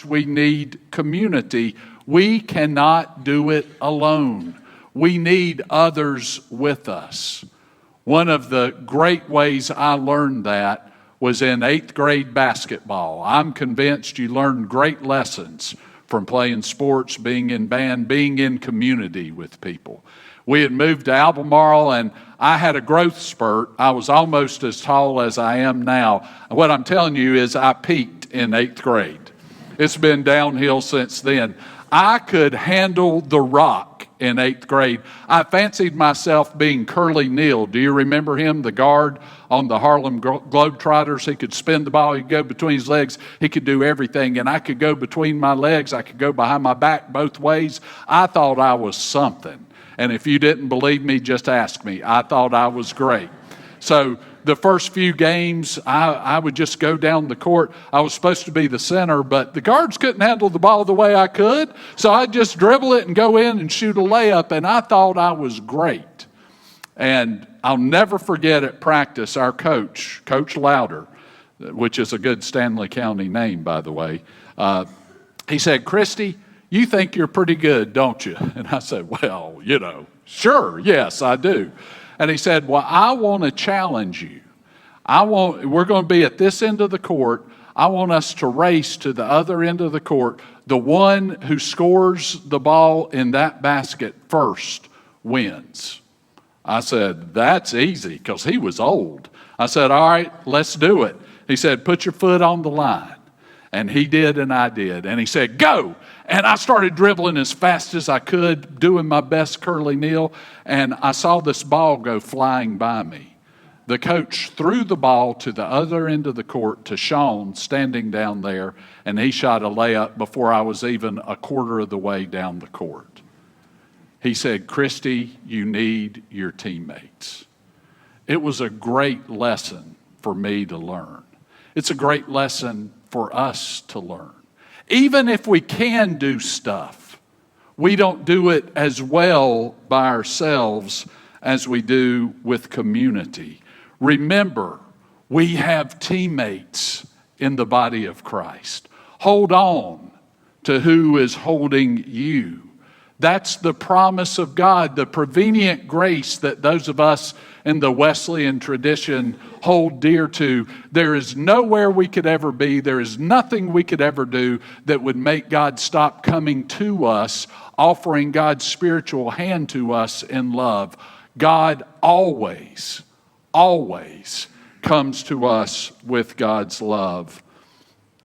We need community. We cannot do it alone. We need others with us. One of the great ways I learned that was in 8th grade basketball. I'm convinced you learn great lessons from playing sports, being in band, being in community with people. We had moved to Albemarle, and I had a growth spurt. I was almost as tall as I am now. What I'm telling you is I peaked in 8th grade. It's been downhill since then. I could handle the rock in 8th grade. I fancied myself being Curly Neal. Do you remember him, the guard on the Harlem Globetrotters? He could spin the ball. He could go between his legs. He could do everything. And I could go between my legs. I could go behind my back both ways. I thought I was something. And if you didn't believe me, just ask me. I thought I was great. So the first few games, I would just go down the court. I was supposed to be the center, but the guards couldn't handle the ball the way I could. So I'd just dribble it and go in and shoot a layup, and I thought I was great. And I'll never forget at practice, our coach, Coach Louder, which is a good Stanley County name, by the way, he said, "Christy, you think you're pretty good, don't you?" And I said, "Well, sure, yes, I do." And he said, "Well, I want to challenge you. We're going to be at this end of the court. I want us to race to the other end of the court. The one who scores the ball in that basket first wins." I said, "That's easy," because he was old. I said, "All right, let's do it." He said, "Put your foot on the line." And he did, and I did. And he said, "Go." And I started dribbling as fast as I could, doing my best Curly Neal, and I saw this ball go flying by me. The coach threw the ball to the other end of the court to Sean, standing down there, and he shot a layup before I was even a quarter of the way down the court. He said, "Christy, you need your teammates." It was a great lesson for me to learn. It's a great lesson for us to learn. Even if we can do stuff, we don't do it as well by ourselves as we do with community. Remember, we have teammates in the body of Christ. Hold on to who is holding you. That's the promise of God, the prevenient grace that those of us in the Wesleyan tradition hold dear to. There is nowhere we could ever be. There is nothing we could ever do that would make God stop coming to us, offering God's spiritual hand to us in love. God always, always comes to us with God's love.